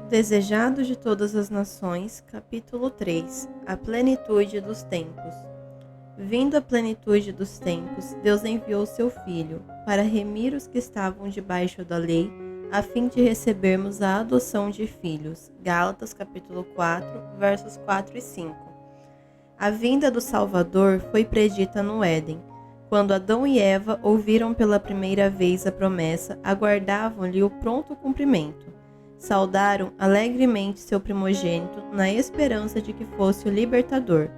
Desejado de todas as nações, capítulo 3. A plenitude dos tempos. Vindo a plenitude dos tempos, Deus enviou seu Filho, para remir os que estavam debaixo da lei, a fim de recebermos a adoção de filhos. Gálatas capítulo 4, versos 4 e 5. A vinda do Salvador foi predita no Éden. Quando Adão e Eva ouviram pela primeira vez a promessa, aguardavam-lhe o pronto cumprimento. Saudaram alegremente seu primogênito na esperança de que fosse o libertador.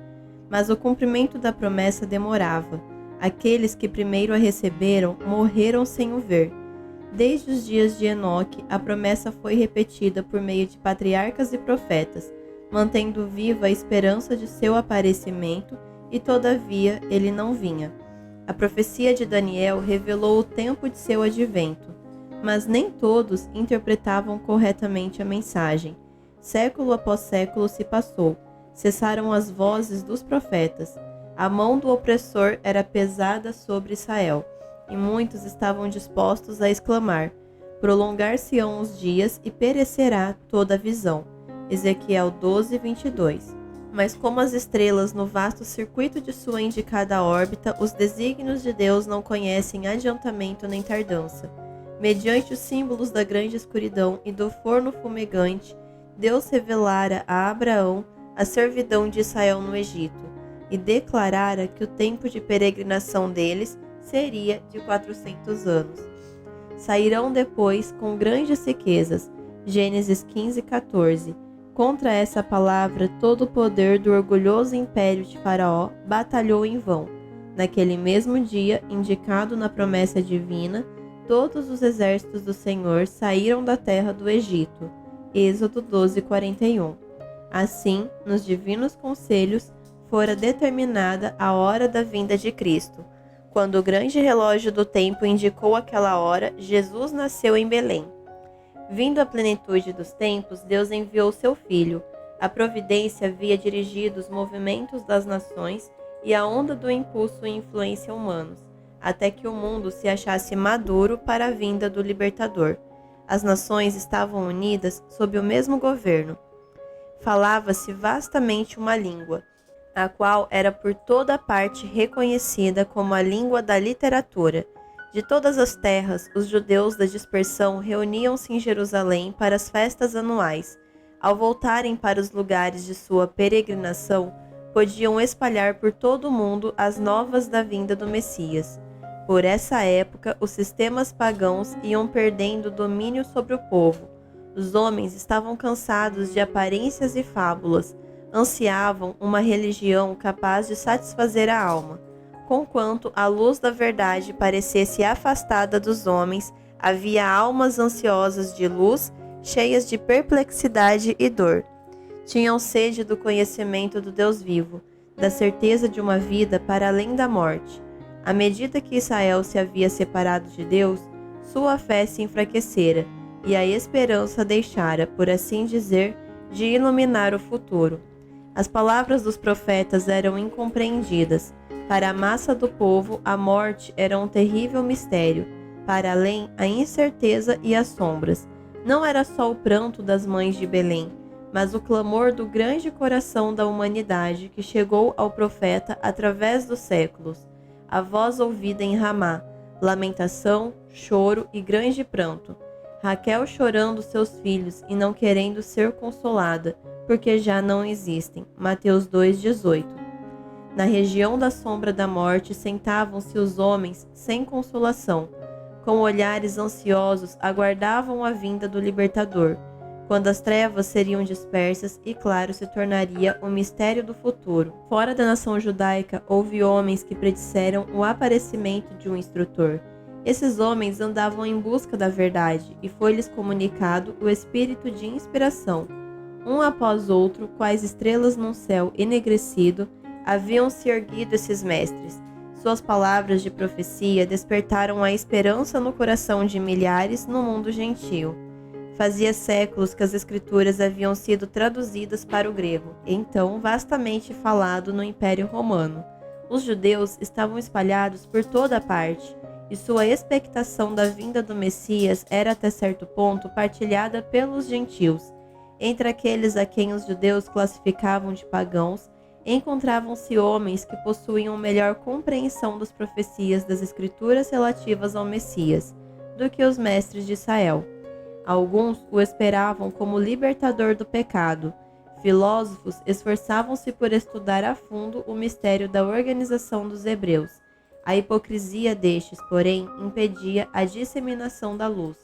Mas o cumprimento da promessa demorava. Aqueles que primeiro a receberam morreram sem o ver. Desde os dias de Enoque, a promessa foi repetida por meio de patriarcas e profetas, mantendo viva a esperança de seu aparecimento, e todavia ele não vinha. A profecia de Daniel revelou o tempo de seu advento. Mas nem todos interpretavam corretamente a mensagem. Século após século se passou. Cessaram as vozes dos profetas. A mão do opressor era pesada sobre Israel, e muitos estavam dispostos a exclamar: prolongar-se-ão os dias e perecerá toda a visão. Ezequiel 12, 22. Mas como as estrelas no vasto circuito de sua indicada órbita, os desígnios de Deus não conhecem adiantamento nem tardança. Mediante os símbolos da grande escuridão e do forno fumegante, Deus revelara a Abraão a servidão de Israel no Egito, e declarara que o tempo de peregrinação deles seria de 400 anos. Sairão depois com grandes riquezas. Gênesis 15, 14. Contra essa palavra, todo o poder do orgulhoso império de Faraó batalhou em vão. Naquele mesmo dia, indicado na promessa divina, todos os exércitos do Senhor saíram da terra do Egito. Êxodo 12, 41. Assim, nos divinos conselhos, fora determinada a hora da vinda de Cristo. Quando o grande relógio do tempo indicou aquela hora, Jesus nasceu em Belém. Vindo a plenitude dos tempos, Deus enviou seu Filho. A providência havia dirigido os movimentos das nações e a onda do impulso e influência humanos, até que o mundo se achasse maduro para a vinda do Libertador. As nações estavam unidas sob o mesmo governo. Falava-se vastamente uma língua, a qual era por toda parte reconhecida como a língua da literatura. De todas as terras, os judeus da dispersão reuniam-se em Jerusalém para as festas anuais. Ao voltarem para os lugares de sua peregrinação, podiam espalhar por todo o mundo as novas da vinda do Messias. Por essa época, os sistemas pagãos iam perdendo domínio sobre o povo. Os homens estavam cansados de aparências e fábulas, ansiavam uma religião capaz de satisfazer a alma. Conquanto a luz da verdade parecesse afastada dos homens, havia almas ansiosas de luz, cheias de perplexidade e dor. Tinham sede do conhecimento do Deus vivo, da certeza de uma vida para além da morte. À medida que Israel se havia separado de Deus, sua fé se enfraquecera, e a esperança deixara, por assim dizer, de iluminar o futuro. As palavras dos profetas eram incompreendidas. Para a massa do povo, a morte era um terrível mistério. Para além, a incerteza e as sombras. Não era só o pranto das mães de Belém, mas o clamor do grande coração da humanidade que chegou ao profeta através dos séculos. A voz ouvida em Ramá, lamentação, choro e grande pranto. Raquel chorando seus filhos e não querendo ser consolada, porque já não existem. Mateus 2,18. Na região da sombra da morte sentavam-se os homens sem consolação. Com olhares ansiosos aguardavam a vinda do Libertador, quando as trevas seriam dispersas e claro se tornaria o mistério do futuro. Fora da nação judaica, houve homens que predisseram o aparecimento de um instrutor. Esses homens andavam em busca da verdade, e foi-lhes comunicado o espírito de inspiração. Um após outro, quais estrelas num céu enegrecido, haviam se erguido esses mestres. Suas palavras de profecia despertaram a esperança no coração de milhares no mundo gentio. Fazia séculos que as escrituras haviam sido traduzidas para o grego, então vastamente falado no Império Romano. Os judeus estavam espalhados por toda parte, e sua expectação da vinda do Messias era até certo ponto partilhada pelos gentios. Entre aqueles a quem os judeus classificavam de pagãos, encontravam-se homens que possuíam melhor compreensão das profecias das Escrituras relativas ao Messias do que os mestres de Israel. Alguns o esperavam como libertador do pecado. Filósofos esforçavam-se por estudar a fundo o mistério da organização dos hebreus. A hipocrisia destes, porém, impedia a disseminação da luz,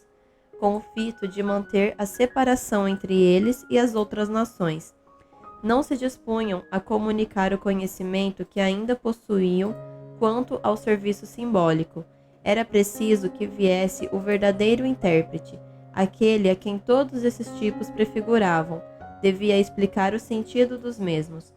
com o fito de manter a separação entre eles e as outras nações. Não se dispunham a comunicar o conhecimento que ainda possuíam quanto ao serviço simbólico. Era preciso que viesse o verdadeiro intérprete, aquele a quem todos esses tipos prefiguravam. Devia explicar o sentido dos mesmos.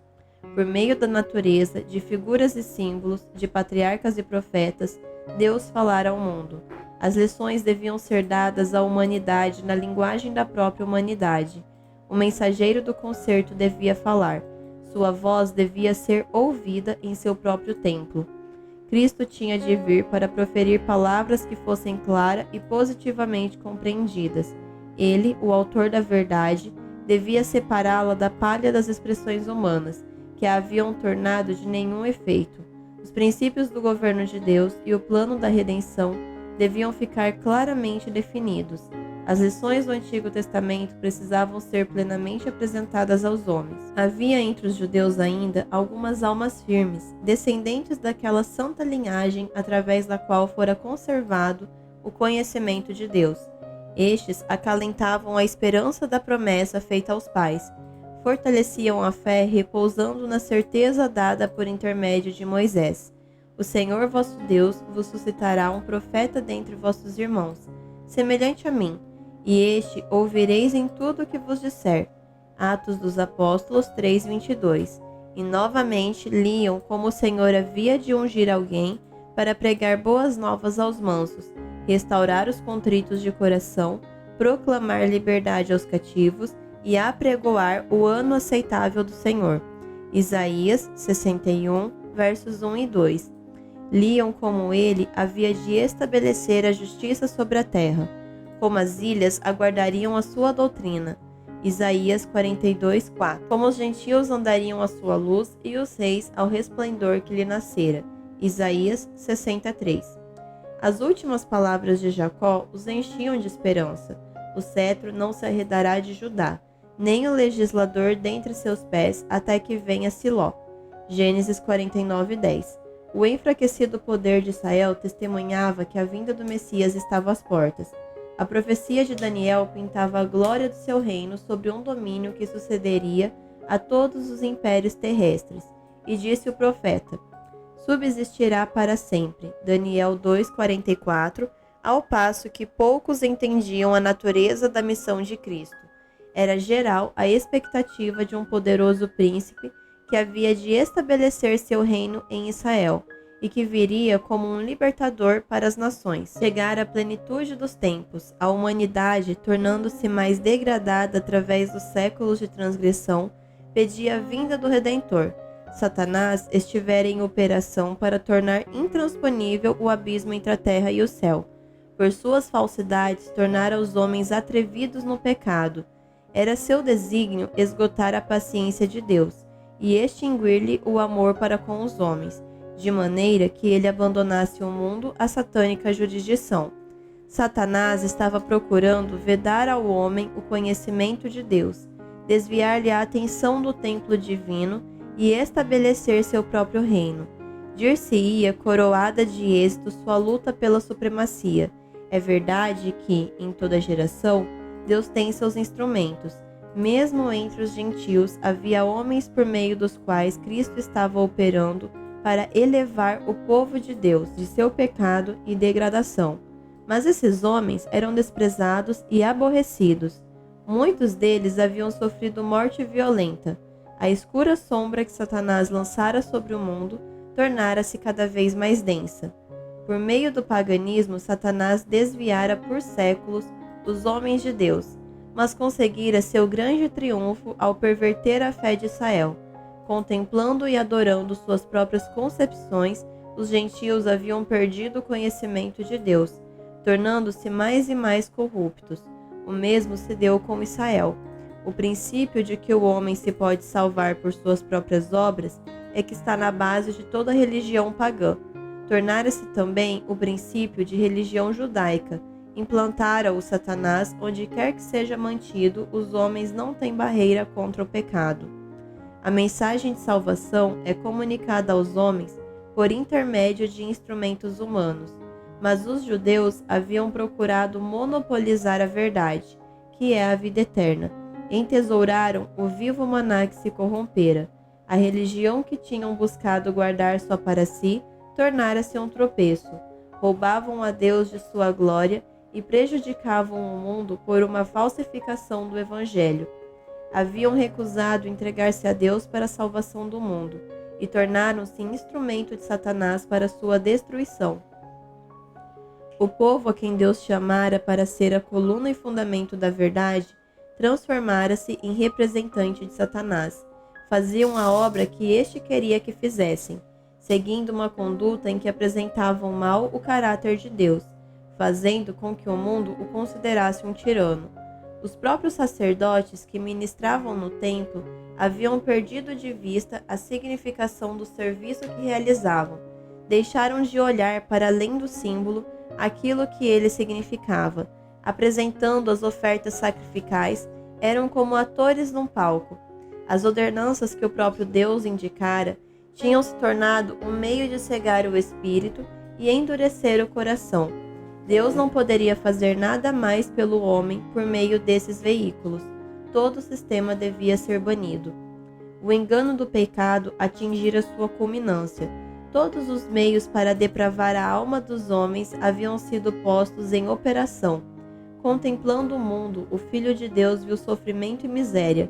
Por meio da natureza, de figuras e símbolos, de patriarcas e profetas, Deus falara ao mundo. As lições deviam ser dadas à humanidade na linguagem da própria humanidade. O mensageiro do concerto devia falar. Sua voz devia ser ouvida em seu próprio templo. Cristo tinha de vir para proferir palavras que fossem claras e positivamente compreendidas. Ele, o autor da verdade, devia separá-la da palha das expressões humanas, que a haviam tornado de nenhum efeito. Os princípios do governo de Deus e o plano da redenção deviam ficar claramente definidos. As lições do Antigo Testamento precisavam ser plenamente apresentadas aos homens. Havia entre os judeus ainda algumas almas firmes, descendentes daquela santa linhagem através da qual fora conservado o conhecimento de Deus. Estes acalentavam a esperança da promessa feita aos pais, fortaleciam a fé repousando na certeza dada por intermédio de Moisés. O Senhor vosso Deus vos suscitará um profeta dentre vossos irmãos, semelhante a mim, e este ouvireis em tudo o que vos disser. Atos dos Apóstolos 3:22. E novamente liam como o Senhor havia de ungir alguém para pregar boas novas aos mansos, restaurar os contritos de coração, proclamar liberdade aos cativos e apregoar o ano aceitável do Senhor. Isaías 61, versos 1 e 2. Liam como ele havia de estabelecer a justiça sobre a terra, como as ilhas aguardariam a sua doutrina. Isaías 42, 4. Como os gentios andariam à sua luz e os reis ao resplendor que lhe nascera. Isaías 63. As últimas palavras de Jacó os enchiam de esperança. O cetro não se arredará de Judá, nem o legislador dentre seus pés, até que venha Siló. Gênesis 49, 10. O enfraquecido poder de Israel testemunhava que a vinda do Messias estava às portas. A profecia de Daniel pintava a glória do seu reino sobre um domínio que sucederia a todos os impérios terrestres. E disse o profeta: subsistirá para sempre. Daniel 2:44, ao passo que poucos entendiam a natureza da missão de Cristo. Era geral a expectativa de um poderoso príncipe que havia de estabelecer seu reino em Israel e que viria como um libertador para as nações. Chegar à plenitude dos tempos, a humanidade, tornando-se mais degradada através dos séculos de transgressão, pedia a vinda do Redentor. Satanás estivera em operação para tornar intransponível o abismo entre a terra e o céu. Por suas falsidades, tornara os homens atrevidos no pecado. Era seu desígnio esgotar a paciência de Deus e extinguir-lhe o amor para com os homens, de maneira que ele abandonasse o mundo à satânica jurisdição. Satanás estava procurando vedar ao homem o conhecimento de Deus, desviar-lhe a atenção do templo divino e estabelecer seu próprio reino. Dir-se-ia coroada de êxito sua luta pela supremacia. É verdade que, em toda geração, Deus tem seus instrumentos. Mesmo entre os gentios havia homens por meio dos quais Cristo estava operando para elevar o povo de Deus de seu pecado e degradação. Mas esses homens eram desprezados e aborrecidos. Muitos deles haviam sofrido morte violenta. A escura sombra que Satanás lançara sobre o mundo tornara-se cada vez mais densa. Por meio do paganismo, Satanás desviara por séculos os homens de Deus, mas conseguira seu grande triunfo ao perverter a fé de Israel. Contemplando e adorando suas próprias concepções, os gentios haviam perdido o conhecimento de Deus, tornando-se mais e mais corruptos. O mesmo se deu com Israel. O princípio de que o homem se pode salvar por suas próprias obras é que está na base de toda religião pagã. Tornara-se também o princípio de religião judaica. Implantara-o Satanás onde quer que seja mantido, os homens não têm barreira contra o pecado. A mensagem de salvação é comunicada aos homens por intermédio de instrumentos humanos, mas os judeus haviam procurado monopolizar a verdade, que é a vida eterna. Entesouraram o vivo maná que se corrompera. A religião que tinham buscado guardar só para si tornara-se um tropeço. Roubavam a Deus de sua glória e prejudicavam o mundo por uma falsificação do Evangelho. Haviam recusado entregar-se a Deus para a salvação do mundo e tornaram-se instrumento de Satanás para sua destruição. O povo a quem Deus chamara para ser a coluna e fundamento da verdade transformara-se em representante de Satanás. Faziam a obra que este queria que fizessem, seguindo uma conduta em que apresentavam mal o caráter de Deus, fazendo com que o mundo o considerasse um tirano. Os próprios sacerdotes que ministravam no templo haviam perdido de vista a significação do serviço que realizavam. Deixaram de olhar para além do símbolo aquilo que ele significava. Apresentando as ofertas sacrificais, eram como atores num palco. As ordenanças que o próprio Deus indicara tinham se tornado um meio de cegar o espírito e endurecer o coração. Deus não poderia fazer nada mais pelo homem por meio desses veículos. Todo o sistema devia ser banido. O engano do pecado atingira sua culminância. Todos os meios para depravar a alma dos homens haviam sido postos em operação. Contemplando o mundo, o Filho de Deus viu sofrimento e miséria.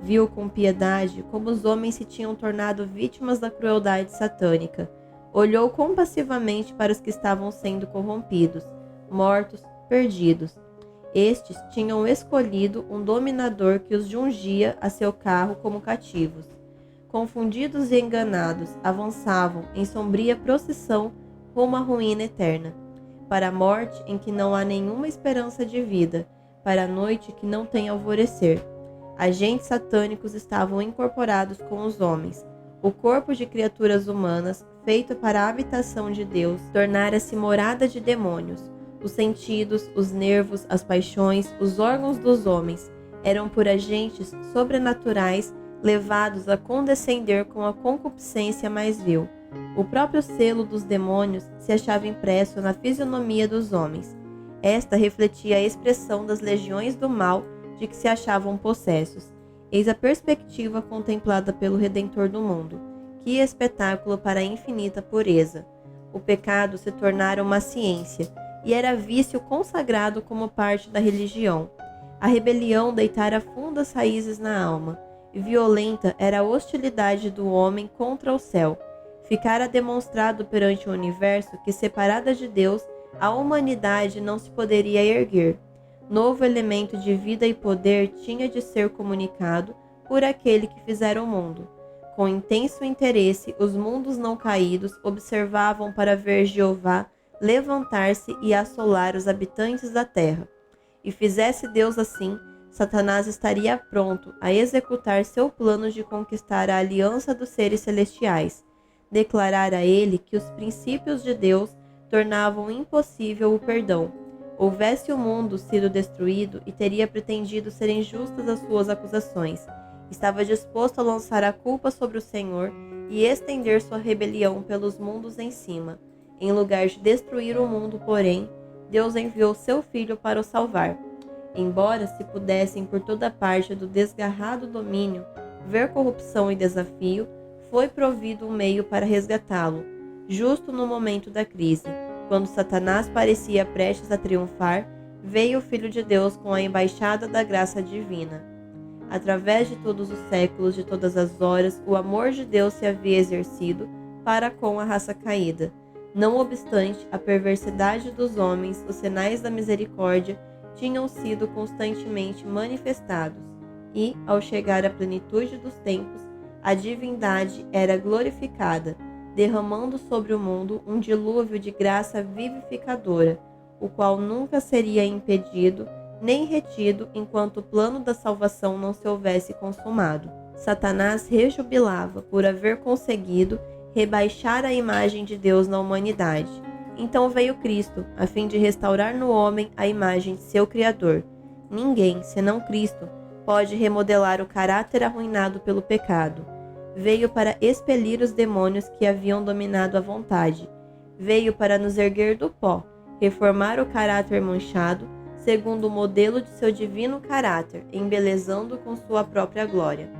Viu com piedade como os homens se tinham tornado vítimas da crueldade satânica. Olhou compassivamente para os que estavam sendo corrompidos, mortos, perdidos. Estes tinham escolhido um dominador que os jungia a seu carro como cativos. Confundidos e enganados, avançavam em sombria procissão rumo à ruína eterna, para a morte em que não há nenhuma esperança de vida, para a noite que não tem alvorecer. Agentes satânicos estavam incorporados com os homens. O corpo de criaturas humanas, feito para a habitação de Deus, tornara-se morada de demônios. Os sentidos, os nervos, as paixões, os órgãos dos homens eram por agentes sobrenaturais levados a condescender com a concupiscência mais vil. O próprio selo dos demônios se achava impresso na fisionomia dos homens. Esta refletia a expressão das legiões do mal de que se achavam possessos. Eis a perspectiva contemplada pelo Redentor do mundo. Que espetáculo para a infinita pureza! O pecado se tornara uma ciência, e era vício consagrado como parte da religião. A rebelião deitara fundas raízes na alma, e violenta era a hostilidade do homem contra o céu. Ficara demonstrado perante o universo que, separada de Deus, a humanidade não se poderia erguer. Novo elemento de vida e poder tinha de ser comunicado por aquele que fizera o mundo. Com intenso interesse, os mundos não caídos observavam para ver Jeová levantar-se e assolar os habitantes da terra. E fizesse Deus assim, Satanás estaria pronto a executar seu plano de conquistar a aliança dos seres celestiais. Declarara ele que os princípios de Deus tornavam impossível o perdão. Houvesse o mundo sido destruído e teria pretendido ser injustas as suas acusações. Estava disposto a lançar a culpa sobre o Senhor e estender sua rebelião pelos mundos em cima. Em lugar de destruir o mundo, porém, Deus enviou seu Filho para o salvar. Embora se pudessem por toda parte do desgarrado domínio ver corrupção e desafio, foi provido um meio para resgatá-lo, justo no momento da crise. Quando Satanás parecia prestes a triunfar, veio o Filho de Deus com a embaixada da graça divina. Através de todos os séculos, de todas as horas, o amor de Deus se havia exercido para com a raça caída. Não obstante a perversidade dos homens, os sinais da misericórdia tinham sido constantemente manifestados, e, ao chegar à plenitude dos tempos, a divindade era glorificada, derramando sobre o mundo um dilúvio de graça vivificadora, o qual nunca seria impedido nem retido enquanto o plano da salvação não se houvesse consumado. Satanás rejubilava por haver conseguido rebaixar a imagem de Deus na humanidade. Então veio Cristo, a fim de restaurar no homem a imagem de seu Criador. Ninguém, senão Cristo, pode remodelar o caráter arruinado pelo pecado. Veio para expelir os demônios que haviam dominado a vontade. Veio para nos erguer do pó, reformar o caráter manchado, segundo o modelo de seu divino caráter, embelezando com sua própria glória.